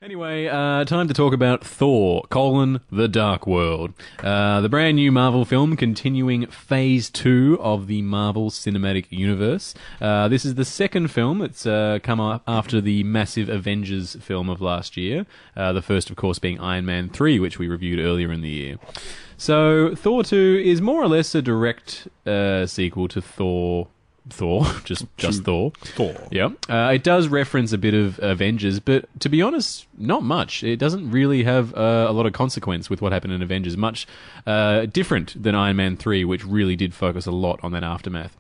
Anyway, time to talk about Thor, The Dark World. The brand new Marvel film continuing Phase 2 of the Marvel Cinematic Universe. This is the second film. It's come up after the massive Avengers film of last year. The first, of course, being Iron Man 3, which we reviewed earlier in the year. So, Thor 2 is more or less a direct sequel to Thor, just Thor. Yeah. It does reference a bit of Avengers, but to be honest, not much. It doesn't really have a lot of consequence with what happened in Avengers. Much different than Iron Man 3, which really did focus a lot on that aftermath.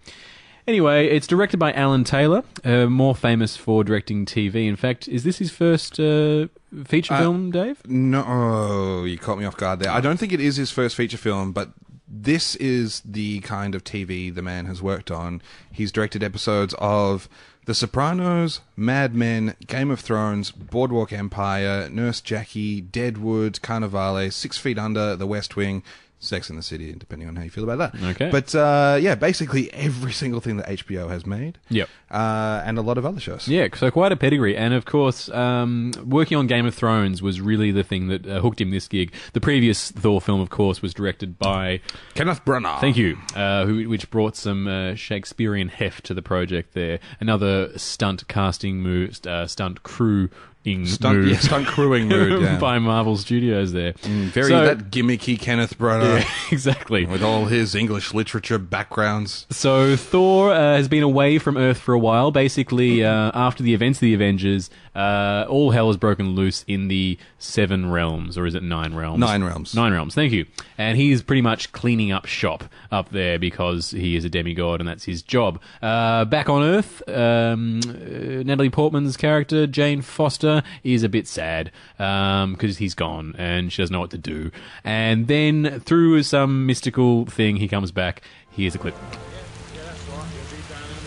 Anyway, it's directed by Alan Taylor, more famous for directing TV. In fact, is this his first feature film, Dave? No, you caught me off guard there. I don't think it is his first feature film, but this is the kind of TV the man has worked on. He's directed episodes of The Sopranos, Mad Men, Game of Thrones, Boardwalk Empire, Nurse Jackie, Deadwood, Carnivale, 6 Feet Under, The West Wing, Sex and the City, depending on how you feel about that. Okay. But, basically every single thing that HBO has made. Yep. And a lot of other shows. Yeah, so quite a pedigree. And, of course, working on Game of Thrones was really the thing that hooked him this gig. The previous Thor film, of course, was directed by Kenneth Branagh. Thank you. Which brought some Shakespearean heft to the project there. Another stunt casting move, stunt crew stunt crewing mood, yeah. By Marvel Studios there. That gimmicky Kenneth Branagh. Yeah, exactly. With all his English literature backgrounds. So Thor has been away from Earth for a while. Basically, after the events of the Avengers, all hell has broken loose in the 7 realms, or is it 9 realms? 9 realms. 9 realms, thank you. And he's pretty much cleaning up shop up there because he is a demigod and that's his job. Back on Earth, Natalie Portman's character, Jane Foster, is a bit sad because he's gone and she doesn't know what to do. And then through some mystical thing, he comes back. Here's a clip.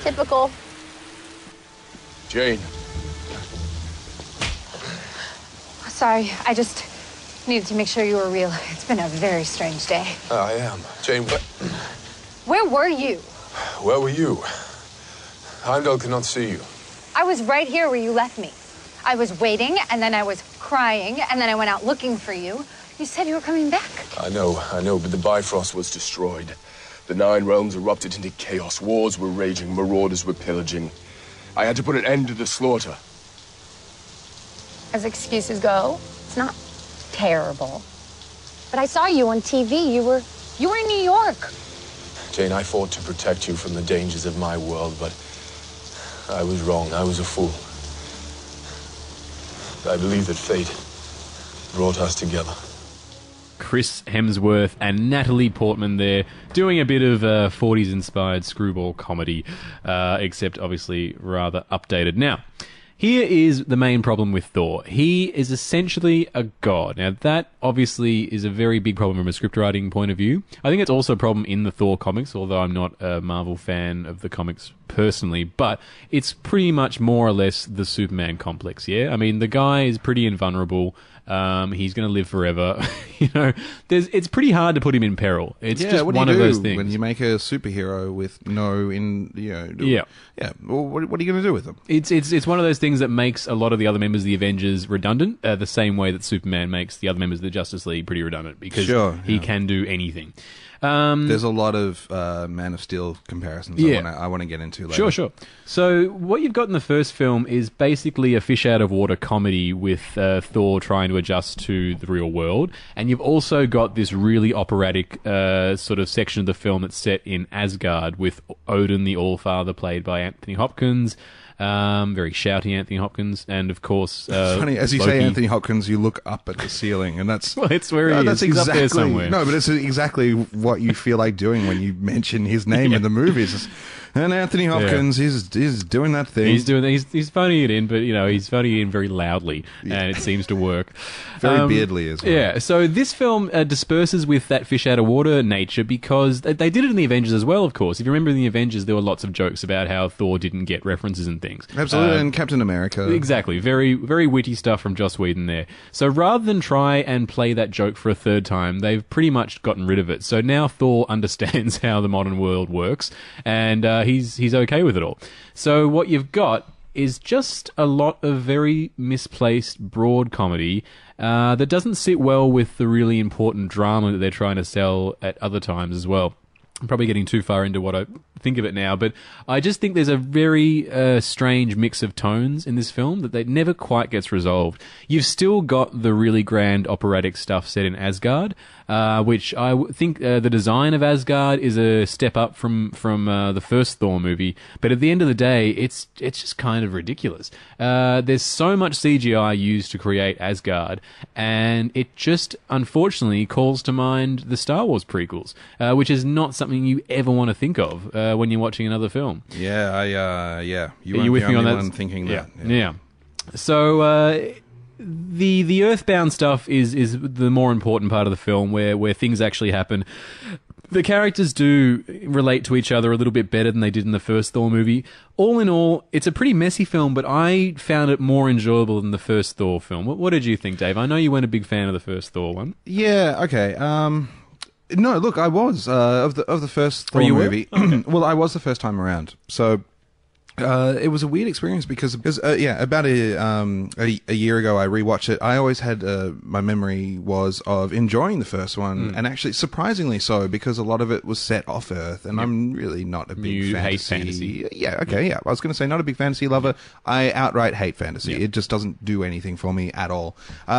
Typical. Jane. Sorry, I just needed to make sure you were real. It's been a very strange day. I am. Jane, Where were you? Where were you? Heimdall could not see you. I was right here where you left me. I was waiting, and then I was crying, and then I went out looking for you. You said you were coming back. I know, but the Bifrost was destroyed. The 9 realms erupted into chaos. Wars were raging, marauders were pillaging. I had to put an end to the slaughter. As excuses go, it's not terrible. But I saw you on TV. You were in New York. Jane, I fought to protect you from the dangers of my world, but I was wrong. I was a fool. I believe that fate brought us together. Chris Hemsworth and Natalie Portman there doing a bit of 40s-inspired screwball comedy, except obviously rather updated. Now, here is the main problem with Thor. He is essentially a god. Now, that obviously is a very big problem from a script writing point of view. I think it's also a problem in the Thor comics, although I'm not a Marvel fan of the comics personally, but it's pretty much more or less the Superman complex, yeah? I mean, the guy is pretty invulnerable. He's going to live forever. It's pretty hard to put him in peril. It's just one of those things. When you make a superhero with Well, what are you going to do with them? It's one of those things that makes a lot of the other members of the Avengers redundant, the same way that Superman makes the other members of the Justice League pretty redundant because he can do anything. There's a lot of Man of Steel comparisons I want to get into later. Sure. So what you've got in the first film is basically a fish-out-of-water comedy with Thor trying to adjust to the real world. And you've also got this really operatic sort of section of the film that's set in Asgard with Odin the Allfather, played by Anthony Hopkins. Very shouty Anthony Hopkins, and of course, it's funny as you Loki. say Anthony Hopkins, you look up at the ceiling, and that's well, it's where he is. That's He's exactly, up there somewhere. No, but it's exactly what you feel like doing when you mention his name in the movies. And Anthony Hopkins is doing that thing. He's phoning it in, but he's phoning it in very loudly, and it seems to work. Very beardly as well. Yeah. So this film disperses with that fish out of water nature because they did it in the Avengers as well. Of course, if you remember in the Avengers, there were lots of jokes about how Thor didn't get references and things. Absolutely, and Captain America. Exactly. Very, very witty stuff from Joss Whedon there. So rather than try and play that joke for a third time, they've pretty much gotten rid of it. So now Thor understands how the modern world works, and he's okay with it all. So what you've got is just a lot of very misplaced broad comedy that doesn't sit well with the really important drama that they're trying to sell at other times as well. I'm probably getting too far into what I think of it now, but I just think there's a very strange mix of tones in this film that never quite gets resolved. You've still got the really grand operatic stuff set in Asgard, which I think the design of Asgard is a step up from the first Thor movie, but at the end of the day, it's just kind of ridiculous. There's so much CGI used to create Asgard, and it just unfortunately calls to mind the Star Wars prequels, which is not something you ever want to think of when you're watching another film. Yeah, You Are you with me on that? one thinking that. Yeah. So the Earthbound stuff is the more important part of the film, where things actually happen. The characters do relate to each other a little bit better than they did in the first Thor movie. All in all, it's a pretty messy film, but I found it more enjoyable than the first Thor film. What did you think, Dave? I know you weren't a big fan of the first Thor one. Yeah. Okay. No, look, I was of the first Thor you were? movie. Oh, okay. Well, I was the first time around, so it was a weird experience because about a year ago I rewatched it. I always had my memory was of enjoying the first one, and actually surprisingly so, because a lot of it was set off Earth, and I'm really not a big You fantasy. hate fantasy. Yeah, okay, yeah. I was going to say not a big fantasy lover. I outright hate fantasy. Yeah. It just doesn't do anything for me at all. So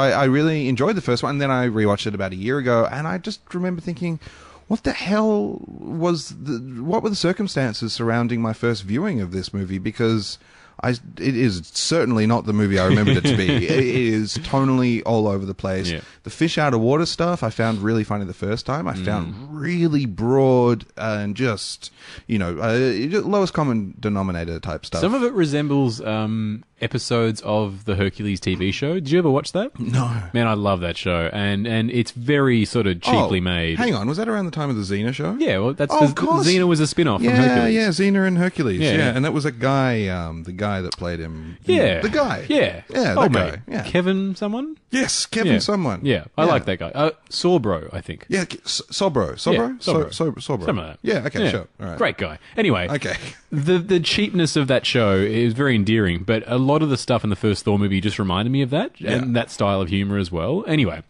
I really enjoyed the first one, and then I rewatched it about a year ago, and I just remember thinking, what the hell what were the circumstances surrounding my first viewing of this movie? Because it is certainly not the movie I remembered it to be. It is tonally all over the place. Yeah. The fish out of water stuff I found really funny the first time. I found really broad and just, lowest common denominator type stuff. Some of it resembles episodes of the Hercules TV show. Did you ever watch that? No. Man, I love that show, and it's very sort of cheaply made. Hang on, was that around the time of the Xena show? Yeah, well, that's of course. Xena was a spin-off from Hercules. Yeah, Xena and Hercules. Yeah. Yeah, and that was a guy, the guy that played him. Yeah. The guy. Yeah. Yeah, oh, that mate. guy. Yeah. Kevin someone? Yes, Kevin Yeah. someone. Yeah, I like that guy. Sawbro, I think. Yeah, Sobro. Yeah, Sobro. Sobro. Something like that. Yeah, okay, sure. All right. Great guy. Anyway. Okay. The cheapness of that show is very endearing, but a lot of the stuff in the first Thor movie just reminded me of that, and that style of humor as well. Anyway,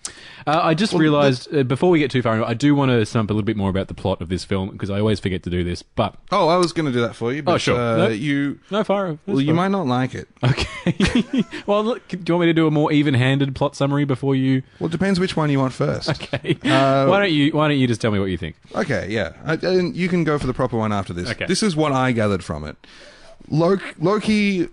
I just realized, before we get too far, I do want to sum up a little bit more about the plot of this film, because I always forget to do this, but... Oh, I was going to do that for you, but sure. No. you... No, fire. Well, you might not like it. Okay. Well, look, do you want me to do a more even-handed plot summary before you... Well, it depends which one you want first. Okay. Why don't you just tell me what you think? Okay, yeah. And you can go for the proper one after this. Okay. This is what I gathered from it. Loki's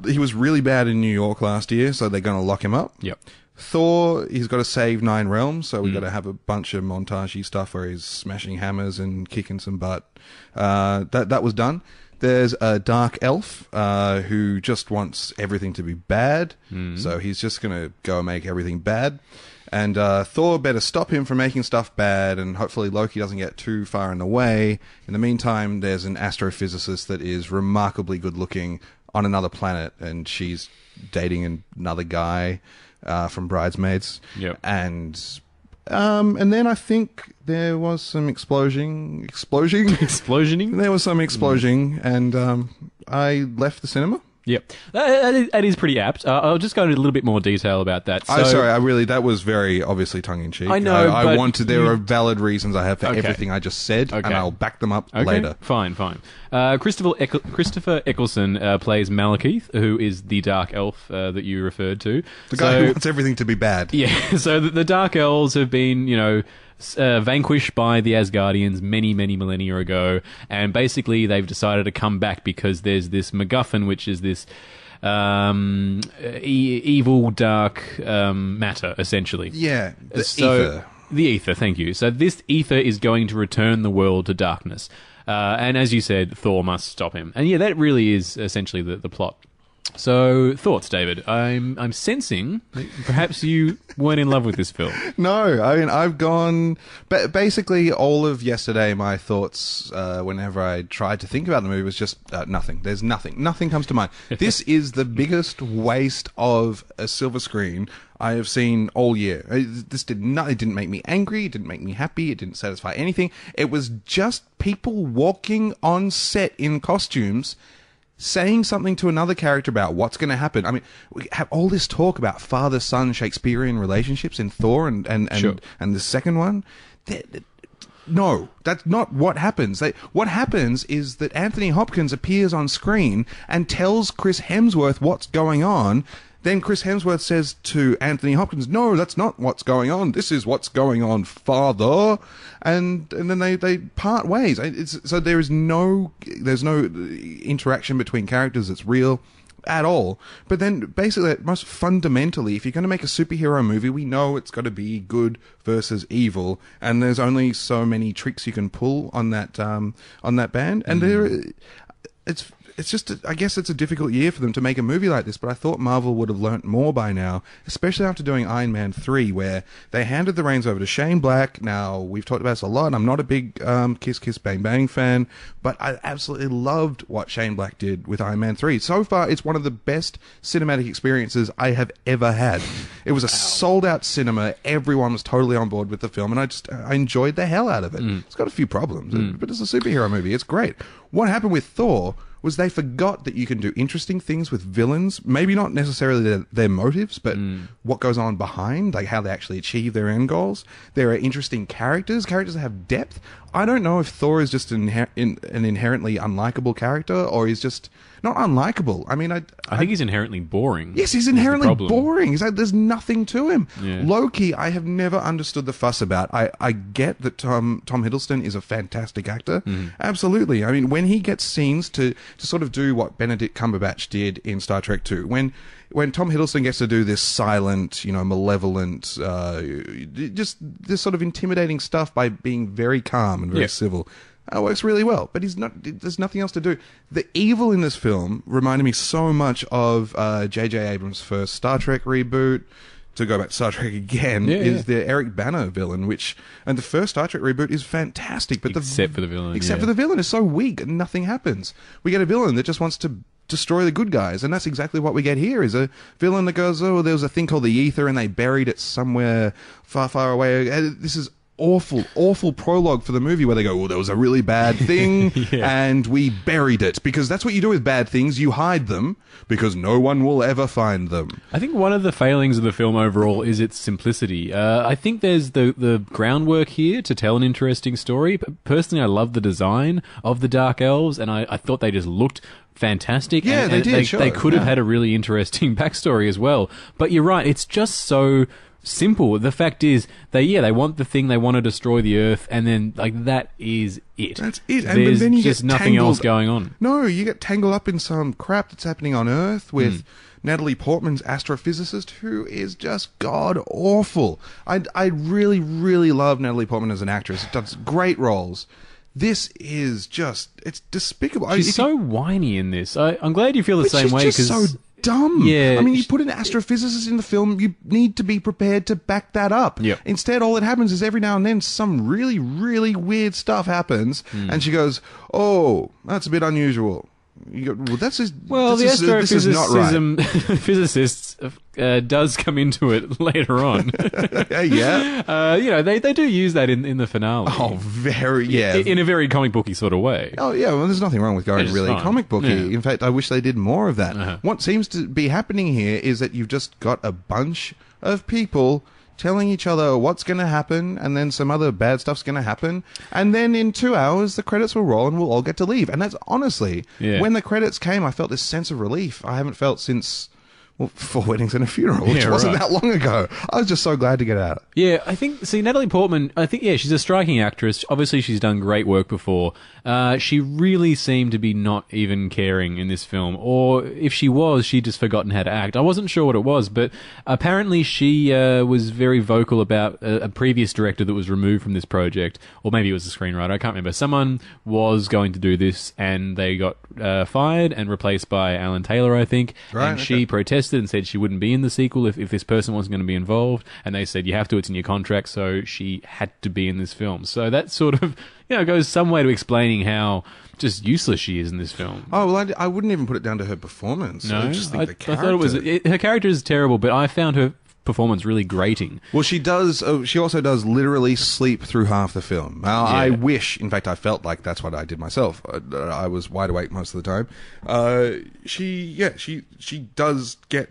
he was really bad in New York last year, so they're going to lock him up. Yep. Thor, he's got to save 9 realms, so we've got to have a bunch of montagey stuff where he's smashing hammers and kicking some butt. That was done. There's a dark elf who just wants everything to be bad, so he's just going to go and make everything bad. And Thor better stop him from making stuff bad, and hopefully Loki doesn't get too far in the way. In the meantime, there's an astrophysicist that is remarkably good looking on another planet, and she's dating another guy from Bridesmaids. Yep. And then I think there was some explosioning. Explosioning? There was some explosion, and I left the cinema. Yep. That is pretty apt. I'll just go into a little bit more detail about that. So, that was very obviously tongue-in-cheek. I know, but there are valid reasons I have for everything I just said, and Okay. I'll back them up Okay, later. Fine. Christopher Eccleston plays Malekith, who is the Dark Elf that you referred to. The guy who wants everything to be bad. Yeah, so the Dark Elves have been, vanquished by the Asgardians many, many millennia ago, and basically they've decided to come back because there's this MacGuffin, which is this evil, dark matter, essentially. Yeah, the ether. The ether, thank you. So this ether is going to return the world to darkness. And as you said, Thor must stop him. And yeah, that really is essentially the plot. So, thoughts, David? I'm sensing that perhaps you weren't in love with this film. No, I mean, I've gone... Basically, all of yesterday, my thoughts, whenever I tried to think about the movie, was just nothing. There's nothing. Nothing comes to mind. This is the biggest waste of a silver screen I have seen all year. It didn't make me angry, it didn't make me happy, it didn't satisfy anything. It was just people walking on set in costumes saying something to another character about what's going to happen. I mean, we have all this talk about father-son Shakespearean relationships in Thor and the second one. No, that's not what happens. What happens is that Anthony Hopkins appears on screen and tells Chris Hemsworth what's going on. Then Chris Hemsworth says to Anthony Hopkins, "No, that's not what's going on. This is what's going on, father." And then they part ways. So there's no interaction between characters that's real at all. But then basically, most fundamentally, if you're going to make a superhero movie, we know it's got to be good versus evil, and there's only so many tricks you can pull on that band. And it's just, I guess it's a difficult year for them to make a movie like this, but I thought Marvel would have learnt more by now, especially after doing Iron Man 3, where they handed the reins over to Shane Black. Now, we've talked about this a lot. I'm not a big Kiss Kiss Bang Bang fan, but I absolutely loved what Shane Black did with Iron Man 3. So far, it's one of the best cinematic experiences I have ever had. It was a sold-out cinema. Everyone was totally on board with the film, and I enjoyed the hell out of it. It's got a few problems, but it's a superhero movie. It's great. What happened with Thor was they forgot that you can do interesting things with villains, maybe not necessarily their motives, but what goes on behind, like how they actually achieve their end goals. There are interesting characters that have depth. I don't know if Thor is just an inherently unlikable character, or he's just not unlikable. I mean, I think he's inherently boring. Yes, he's inherently boring. There's nothing to him. Yeah. Loki, I have never understood the fuss about. I get that Tom Hiddleston is a fantastic actor. Absolutely. I mean, when he gets scenes to sort of do what Benedict Cumberbatch did in Star Trek 2, when Tom Hiddleston gets to do this silent, malevolent, just this sort of intimidating stuff by being very calm and very civil, works really well. But there's nothing else to do. The evil in this film reminded me so much of J.J. Abrams' first Star Trek reboot. To go back to Star Trek again, the Eric Bana villain, and the first Star Trek reboot is fantastic, but except for the villain, for the villain is so weak and nothing happens. We get a villain that just wants to destroy the good guys, and that's exactly what we get here, is a villain that goes, oh, there was a thing called the ether and they buried it somewhere far, far away. And this is awful prologue for the movie where they go, oh, there was a really bad thing and we buried it, because that's what you do with bad things. You hide them because no one will ever find them. I think one of the failings of the film overall is its simplicity. I think there's the groundwork here to tell an interesting story. But personally, I love the design of the Dark Elves, and I thought they just looked fantastic. Yeah, and they did. They could have had a really interesting backstory as well. But you're right, it's just so simple. The fact is, they want the thing, they want to destroy the Earth, and then that is it. That's it. There's then you just get nothing else going on. No, you get tangled up in some crap that's happening on Earth with Natalie Portman's astrophysicist, who is just god awful. I really, really love Natalie Portman as an actress. She does great roles. This is just, it's despicable. She's so whiny in this. I'm glad you feel the same way. She's just so dumb. Yeah. I mean, you put an astrophysicist in the film, you need to be prepared to back that up. Yep. Instead, all that happens is every now and then some really, really weird stuff happens, and she goes, oh, that's a bit unusual. You go, well, this is not right. Physicists does come into it later on. They do use that in the finale. Oh, in a very comic booky sort of way. Oh yeah, well, there's nothing wrong with going really fine. Comic booky. Yeah. In fact, I wish they did more of that. Uh-huh. What seems to be happening here is that you've just got a bunch of people telling each other what's going to happen, and then some other bad stuff's going to happen, and then in 2 hours the credits will roll and we'll all get to leave. And that's honestly, when the credits came, I felt this sense of relief I haven't felt since 4 Weddings and a Funeral, which wasn't that long ago. I was just so glad to get out. Yeah, Natalie Portman, she's a striking actress. Obviously, she's done great work before. She really seemed to be not even caring in this film. Or if she was, she'd just forgotten how to act. I wasn't sure what it was, but apparently she was very vocal about a previous director that was removed from this project. Or maybe it was the screenwriter, I can't remember. Someone was going to do this, and they got fired and replaced by Alan Taylor, I think. Right, and she protested and said she wouldn't be in the sequel if this person wasn't going to be involved, and they said you have to, it's in your contract, so she had to be in this film. So that sort of goes some way to explaining how just useless she is in this film. Oh, well, I wouldn't even put it down to her performance. No, I just think the character... I thought her character is terrible, but I found her performance really grating. Well, she does. She also does literally sleep through half the film. I wish, in fact, I felt like that's what I did myself. I was wide awake most of the time. She does get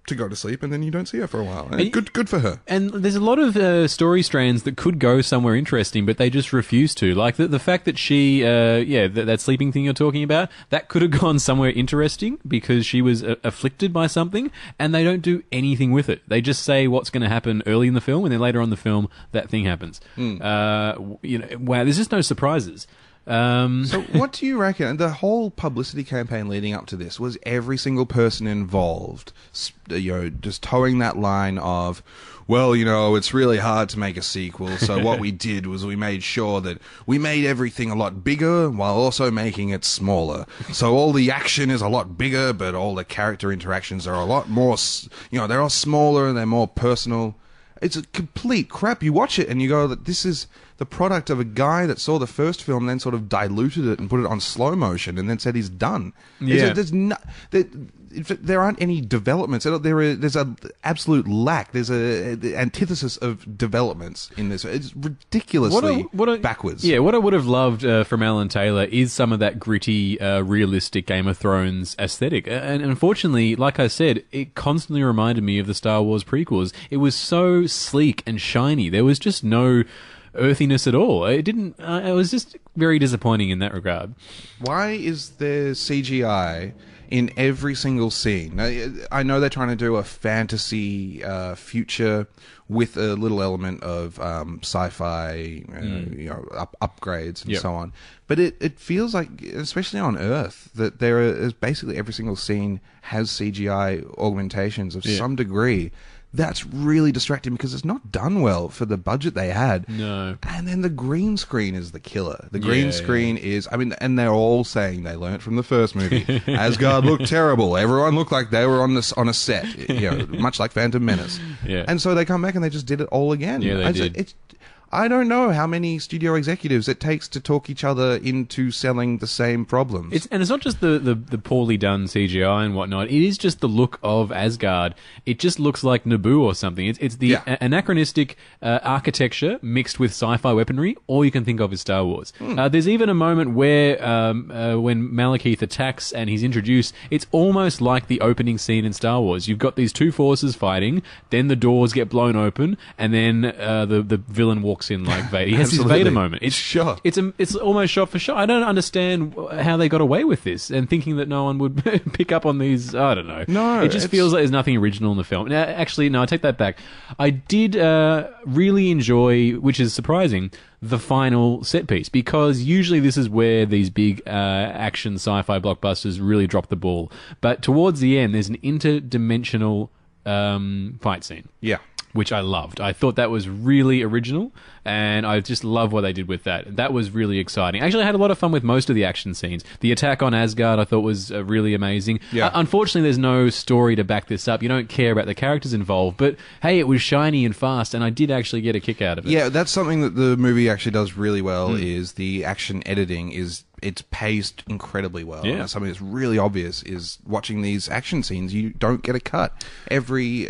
to go to sleep, and then you don't see her for a while. And good for her. And there's a lot of story strands that could go somewhere interesting, but they just refuse to. Like the fact that she, that sleeping thing you're talking about, that could have gone somewhere interesting because she was afflicted by something, and they don't do anything with it. They just say what's going to happen early in the film, and then later on in the film, that thing happens. Wow, there's just no surprises. So what do you reckon? The whole publicity campaign leading up to this was every single person involved, just towing that line of, well, it's really hard to make a sequel, so what we did was we made sure that we made everything a lot bigger while also making it smaller. So all the action is a lot bigger, but all the character interactions are a lot more, they're all smaller and they're more personal. It's a complete crap. You watch it and you go that this is the product of a guy that saw the first film and then sort of diluted it and put it on slow motion and then said he's done. Yeah. There aren't any developments. There's an absolute lack. There's an antithesis of developments in this. It's ridiculously backwards. Yeah, what I would have loved from Alan Taylor is some of that gritty, realistic Game of Thrones aesthetic. And unfortunately, like I said, it constantly reminded me of the Star Wars prequels. It was so sleek and shiny. There was just no earthiness at all. It was just very disappointing in that regard. Why is there CGI in every single scene? I know they're trying to do a fantasy future with a little element of sci-fi, upgrades and so on. But it feels like, especially on Earth, that there is basically every single scene has CGI augmentations of some degree. That's really distracting because it's not done well for the budget they had. No. And then the green screen is the killer. The green screen is, and they're all saying they learnt from the first movie. Asgard looked terrible. Everyone looked like they were on a set, much like Phantom Menace. Yeah. And so they come back and they just did it all again. Yeah, they did. I don't know how many studio executives it takes to talk each other into selling the same problems. It's not just the poorly done CGI and whatnot. It is just the look of Asgard. It just looks like Naboo or something. It's the anachronistic architecture mixed with sci-fi weaponry. All you can think of is Star Wars. There's even a moment where when Malekith attacks and he's introduced, it's almost like the opening scene in Star Wars. You've got these two forces fighting, then the doors get blown open, and then the villain walks in like Vader. He has his Vader moment. It's shot. It's almost shot for shot. I don't understand how they got away with this and thinking that no one would pick up on these. I don't know. No, it just feels like there's nothing original in the film. Now, actually, no, I take that back. I did really enjoy, which is surprising, the final set piece, because usually this is where these big action sci-fi blockbusters really drop the ball. But towards the end, there's an interdimensional fight scene. Yeah. Which I loved. I thought that was really original, and I just love what they did with that. That was really exciting. Actually, I had a lot of fun with most of the action scenes. The attack on Asgard I thought was really amazing. Yeah. Unfortunately, there's no story to back this up. You don't care about the characters involved, but hey, it was shiny and fast, and I did actually get a kick out of it. Yeah, that's something that the movie actually does really well, is the action editing it's paced incredibly well. Yeah. And something that's really obvious is watching these action scenes, you don't get a cut every,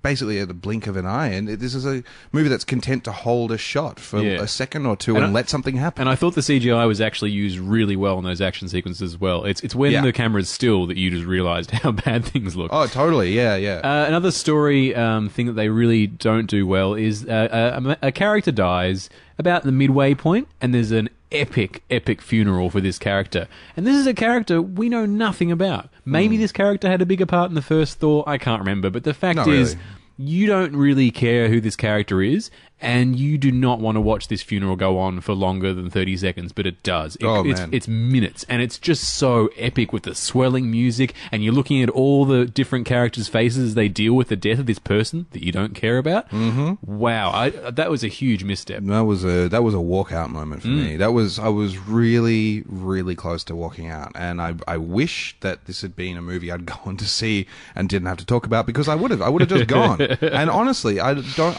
basically at the blink of an eye. And this is a movie that's content to hold a shot for a second or two and let something happen. And I thought the CGI was actually used really well in those action sequences as well. It's when the camera's still that you just realised how bad things look. Oh, totally. Yeah, yeah. Another story thing that they really don't do well is a character dies about the midway point, and there's an epic funeral for this character. And this is a character we know nothing about. Maybe this character had a bigger part in the first Thor, I can't remember. But the fact is, you don't really care who this character is, and you do not want to watch this funeral go on for longer than 30 seconds, but it does. It's minutes, and it's just so epic with the swelling music, and you're looking at all the different characters' faces as they deal with the death of this person that you don't care about. Mm-hmm. Wow, that was a huge misstep. That was a walkout moment for me. I was really, really close to walking out, and I wish that this had been a movie I'd gone to see and didn't have to talk about, because I would have just gone. And honestly, I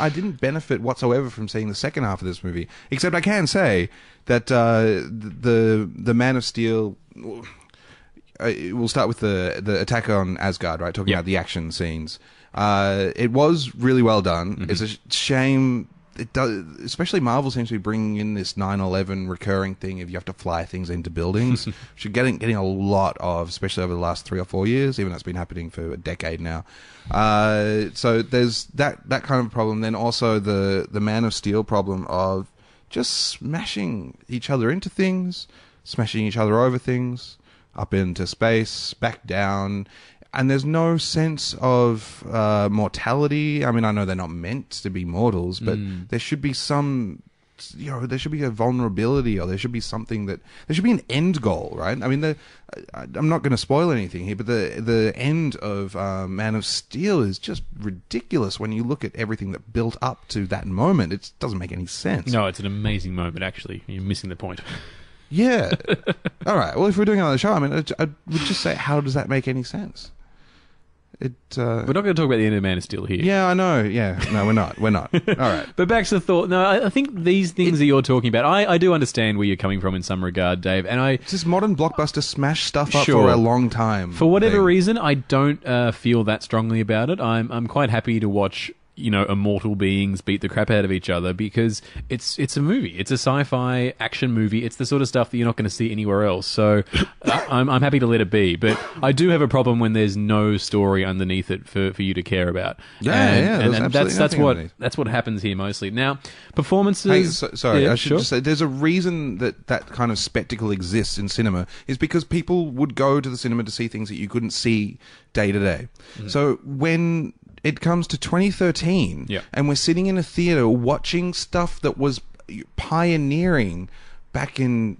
didn't benefit whatsoever from seeing the second half of this movie, except I can say that the Man of Steel. We'll start with the attack on Asgard, right? Talking about the action scenes. It was really well done. It's a shame. It does, especially Marvel seems to be bringing in this 9/11 recurring thing. If you have to fly things into buildings, which you're getting a lot of, especially over the last 3 or 4 years. Even though it's been happening for a decade now. So there's that kind of problem. Then also the Man of Steel problem of just smashing each other into things, smashing each other over things, up into space, back down. And there's no sense of mortality. I mean, I know they're not meant to be mortals, but there should be some, there should be a vulnerability, or there should be something there should be an end goal, right? I mean, I'm not going to spoil anything here, but the end of Man of Steel is just ridiculous when you look at everything that built up to that moment. It doesn't make any sense. No, it's an amazing moment, actually. You're missing the point. Yeah. All right. Well, if we're doing another show, I mean, I would just say, how does that make any sense? We're not going to talk about the end of Man of Steel here. Yeah, I know. Yeah. No, we're not. All right. But back to the thought. No, I think these things that you're talking about, I do understand where you're coming from in some regard, Dave. And It's this modern blockbuster smash stuff up Sure. for a long time. For whatever reason, I don't feel that strongly about it. I'm quite happy to watch, immortal beings beat the crap out of each other, because it's a movie. It's a sci-fi action movie. It's the sort of stuff that you're not going to see anywhere else. So I'm happy to let it be. But I do have a problem when there's no story underneath it for you to care about. And that's what happens here mostly. Now, performances. Hey, sorry, yeah, I should just say there's a reason that kind of spectacle exists in cinema, is because people would go to the cinema to see things that you couldn't see day to day. So when it comes to 2013, and we're sitting in a theater watching stuff that was pioneering back in,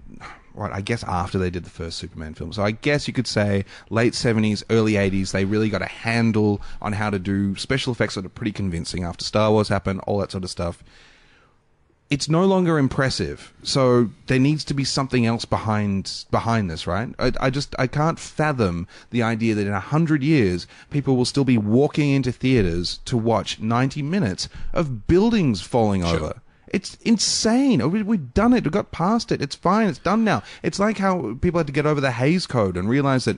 I guess after they did the first Superman film. So I guess you could say late 70s, early 80s, they really got a handle on how to do special effects that are pretty convincing after Star Wars happened, all that sort of stuff. It's no longer impressive, so there needs to be something else behind this, right? I can't fathom the idea that in 100 years, people will still be walking into theaters to watch 90 minutes of buildings falling over. It's insane. We've done it. We got past it. It's fine. It's done now. It's like how people had to get over the Hays Code and realize that,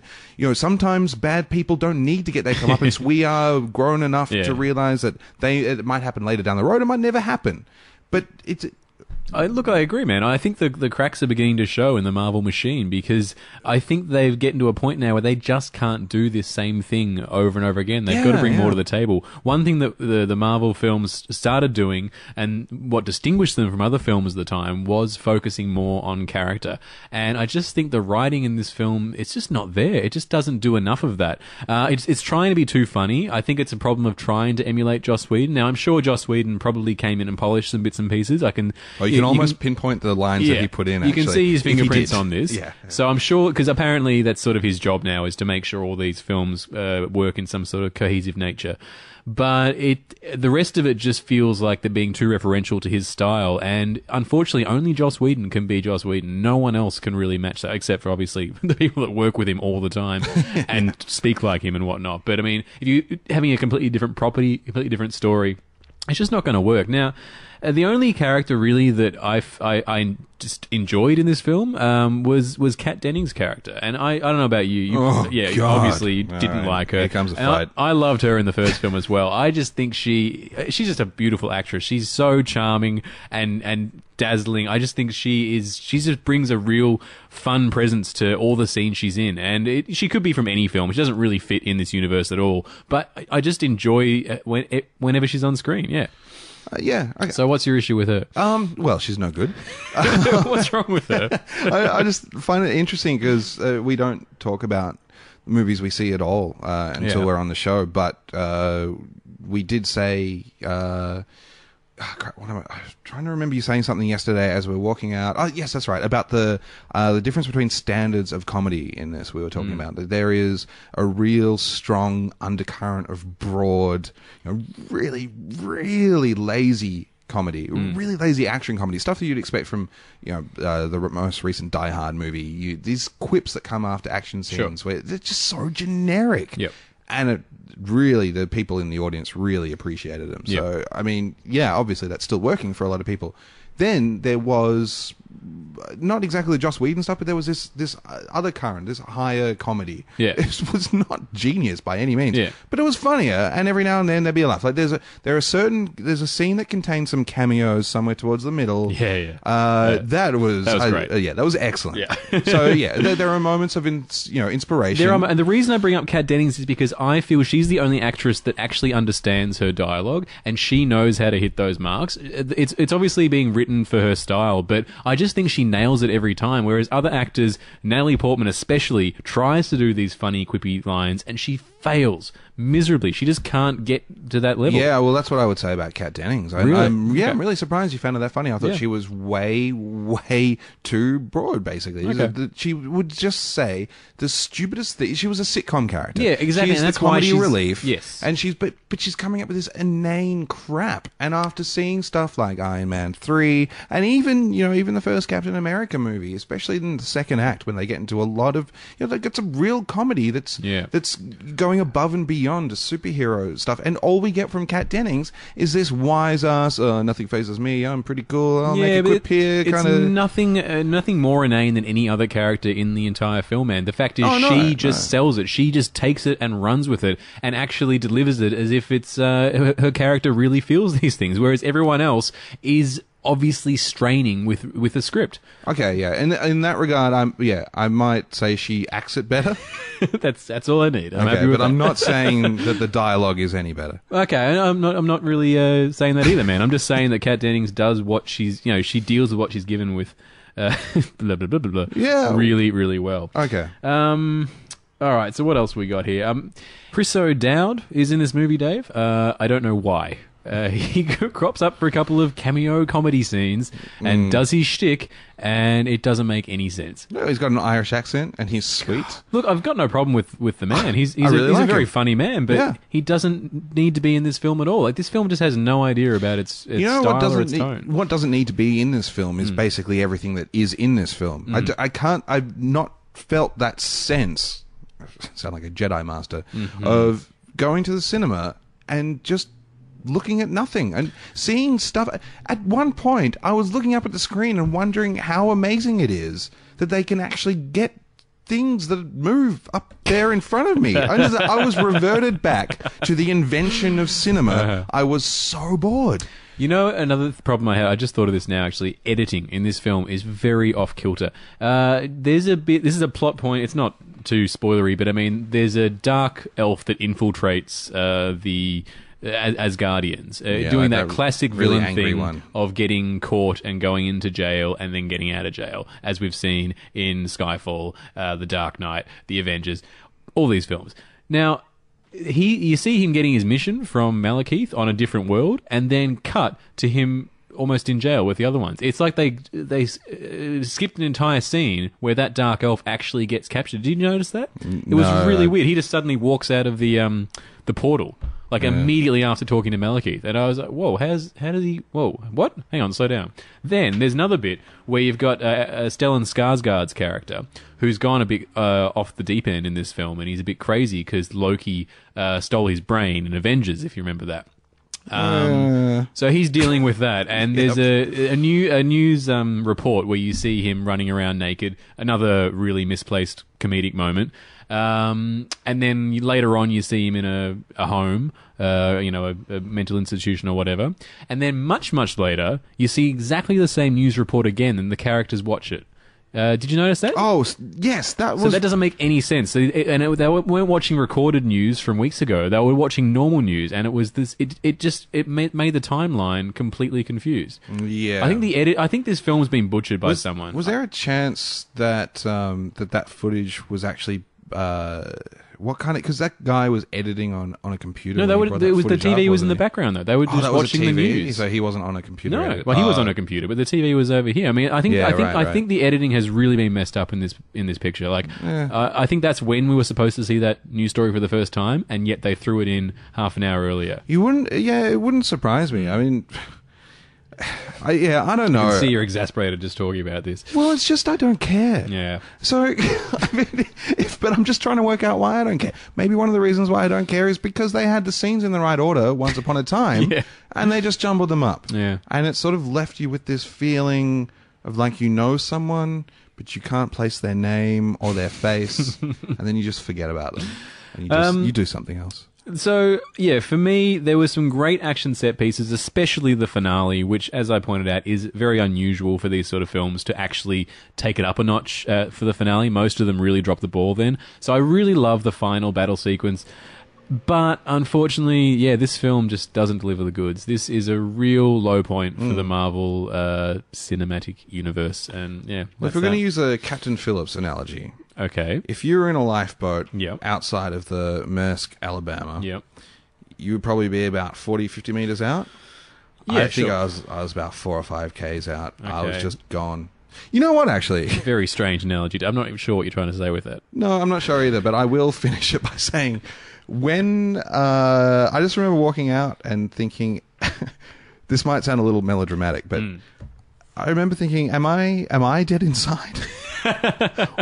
sometimes bad people don't need to get their comeuppance. We are grown enough to realize that it might happen later down the road. It might never happen. But it's... I agree, man. I think the cracks are beginning to show in the Marvel machine, because I think they've getting to a point now where they just can't do this same thing over and over again. They've got to bring more to the table. One thing that the Marvel films started doing, and what distinguished them from other films at the time, was focusing more on character. And I just think the writing in this film, it's just not there. It just doesn't do enough of that. It's trying to be too funny. I think it's a problem of trying to emulate Joss Whedon. Now, I'm sure Joss Whedon probably came in and polished some bits and pieces. You can almost pinpoint the lines that he put in. You can see his fingerprints on this. Yeah. So I'm sure, because apparently that's sort of his job now, is to make sure all these films work in some sort of cohesive nature. But the rest of it just feels like they're being too referential to his style, and unfortunately only Joss Whedon can be Joss Whedon. No one else can really match that, except for obviously the people that work with him all the time and speak like him and whatnot. But I mean, if you having a completely different property, completely different story, it's just not going to work. Now, the only character really that I just enjoyed in this film was Kat Dennings' character, and I don't know about you. Obviously you didn't like her. Here comes a fight. I loved her in the first film as well. I just think she's just a beautiful actress. She's so charming and dazzling. I just think she just brings a real fun presence to all the scenes she's in, and she could be from any film. She doesn't really fit in this universe at all, but I just enjoy whenever she's on screen. Yeah. Okay. So what's your issue with her? Well, she's no good. What's wrong with her? I just find it interesting because we don't talk about movies we see at all until we're on the show. But we did say... I was trying to remember you saying something yesterday as we were walking out. Oh, yes, that's right. About the difference between standards of comedy in this. We were talking about that there is a real strong undercurrent of broad, really, really lazy comedy, really lazy action comedy, stuff that you'd expect from the most recent Die Hard movie. These quips that come after action scenes where they're just so generic. Yep. And the people in the audience really appreciated them. So, I mean, obviously that's still working for a lot of people. then there was not exactly the Joss Whedon stuff, but there was this other current, this higher comedy. Yeah. It was not genius by any means. Yeah. But it was funnier, and every now and then there'd be a laugh. Like there's a scene that contains some cameos somewhere towards the middle. Yeah. That was great. Yeah, that was excellent. Yeah. So yeah, there are moments of inspiration. And the reason I bring up Kat Dennings is because I feel she's the only actress that actually understands her dialogue, and she knows how to hit those marks. It's obviously being written for her style, but I just think she nails it every time, whereas other actors, Natalie Portman especially, tries to do these funny, quippy lines, and she fails miserably. She just can't get to that level. Yeah, well, that's what I would say about Kat Dennings. Really? I'm Okay. really surprised you found her that funny. I thought she was way, way too broad, basically. Okay. She would just say the stupidest thing. She was a sitcom character. Yeah, exactly, She's and the that's why comedy she's- relief. yes. And but she's coming up with this inane crap. And after seeing stuff like Iron Man 3, and even the first Captain America movie, especially in the second act when they get into a lot of, they got some real comedy that's going above and beyond superhero stuff, and all we get from Kat Dennings is this wise ass, nothing phases me, I'm pretty cool, I'll make a quip here kind of. It's nothing more inane than any other character in the entire film, man. The fact is, she just sells it. She just takes it and runs with it, and actually delivers it as if it's her character really feels these things, whereas everyone else is obviously straining with the script. Okay, yeah. In that regard, I might say she acts it better. That's all I need. I'm happy with but I'm that. not saying that the dialogue is any better. Okay, I'm not really saying that either, man. I'm just saying that Kat Dennings does what she deals with what she's given with blah, blah, blah, blah, blah, Yeah. really, really well. Okay. All right, so what else we got here? Chris O'Dowd is in this movie, Dave. I don't know why. He crops up for a couple of cameo comedy scenes and does his shtick, and it doesn't make any sense. No, he's got an Irish accent, and he's sweet. Look, I've got no problem with the man. He's really a like very him. funny man, but Yeah. he doesn't need to be in this film at all. Like, this film just has no idea about its style or its tone. What doesn't need to be in this film is basically everything that is in this film. I've not felt that sense, sound like a Jedi Master, of going to the cinema and just looking at nothing and seeing stuff. At one point, I was looking up at the screen and wondering how amazing it is that they can actually get things that move up there in front of me. I was reverted back to the invention of cinema. I was so bored. You know, another problem I have, I just thought of this now, actually, editing in this film is very off-kilter. This is a plot point, it's not too spoilery, but I mean, there's a dark elf that infiltrates the Asgardians, doing like that classic really villain angry thing one. of getting caught and going into jail and then getting out of jail, as we've seen in Skyfall, The Dark Knight, The Avengers, all these films. Now, you see him getting his mission from Malekith on a different world, and then cut to him almost in jail with the other ones. It's like they skipped an entire scene where that dark elf actually gets captured. Did you notice that? It was really weird. He just suddenly walks out of the portal, like immediately after talking to Malekith, and I was like, "Whoa, how does he? Whoa, what? Hang on, slow down." Then there's another bit where you've got Stellan Skarsgård's character, who's gone a bit off the deep end in this film, and he's a bit crazy because Loki stole his brain in Avengers, if you remember that. So he's dealing with that, and there's a news report where you see him running around naked. Another really misplaced comedic moment. And then later on, you see him in a home, a mental institution or whatever. And then much later, you see exactly the same news report again, and the characters watch it. Did you notice that? Oh, yes, that was... So that doesn't make any sense. So they weren't watching recorded news from weeks ago. They were watching normal news, and it was this. It made the timeline completely confused. Yeah, I think this film's been butchered by someone. Was there a chance that that footage was actually what kind of? Because that guy was editing on a computer. No, when he brought that the footage TV up, was in wasn't the he? background though. They were just that was watching a the TV, news. so he wasn't on a computer. No, edit. well, he was on a computer, but the TV was over here. I mean, I think the editing has really been messed up in this picture. Like, I think that's when we were supposed to see that news story for the first time, and yet they threw it in half an hour earlier. You wouldn't? Yeah, it wouldn't surprise me. I mean, I don't know. I can see you're exasperated just talking about this. Well, it's just I don't care. Yeah. So, I mean, if But I'm just trying to work out why I don't care. Maybe one of the reasons why I don't care is because they had the scenes in the right order once upon a time, and they just jumbled them up. Yeah. And it sort of left you with this feeling of like you know someone, but you can't place their name or their face, and then you just forget about them. And you do something else. So, yeah, for me, there were some great action set pieces, especially the finale, which, as I pointed out, is very unusual for these sort of films to actually take it up a notch for the finale. Most of them really drop the ball then. So I really love the final battle sequence. But, unfortunately, yeah, this film just doesn't deliver the goods. This is a real low point for the Marvel cinematic universe. And, yeah, Well, if we're going to use a Captain Phillips analogy... Okay. If you were in a lifeboat Yep. outside of the Maersk, Alabama, Yep. you would probably be about 40, 50 meters out. Yeah, I think sure. I was about 4 or 5 Ks out. I was Okay. just gone. You know what, actually? Very strange analogy. I'm not even sure what you're trying to say with that. No, I'm not sure either, but I will finish it by saying when I just remember walking out and thinking, this might sound a little melodramatic, but I remember thinking, am I dead inside?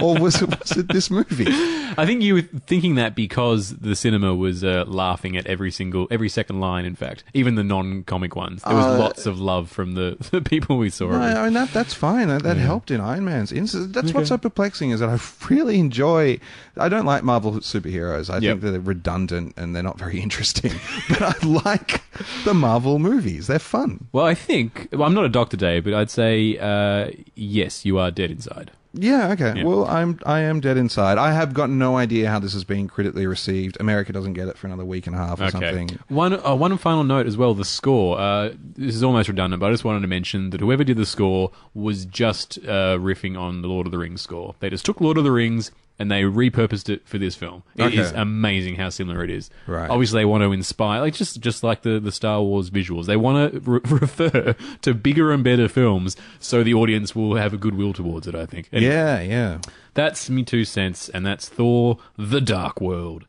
Or was it this movie? I think you were thinking that because the cinema was laughing at every second line, in fact. Even the non-comic ones. There was lots of love from the people we saw. No, I mean, that's fine. That helped in Iron Man's instance. That's what's so perplexing is that I really enjoy... I don't like Marvel superheroes. I think they're redundant and they're not very interesting. But I like the Marvel movies. They're fun. Well, I think... Well, I'm not a doctor, Dave, but I'd say, yes, you are dead inside. Yeah, okay. Yeah. Well, I am dead inside. I have got no idea how this is being critically received. America doesn't get it for another week and a half or something. One final note as well, the score. This is almost redundant, but I just wanted to mention that whoever did the score was just riffing on the Lord of the Rings score. They just took Lord of the Rings and they repurposed it for this film. It is amazing how similar it is. Right. Obviously, they want to inspire, like just like the Star Wars visuals. They want to refer to bigger and better films so the audience will have a goodwill towards it, I think. Anyway, Yeah. that's me 2 cents, and that's Thor: The Dark World.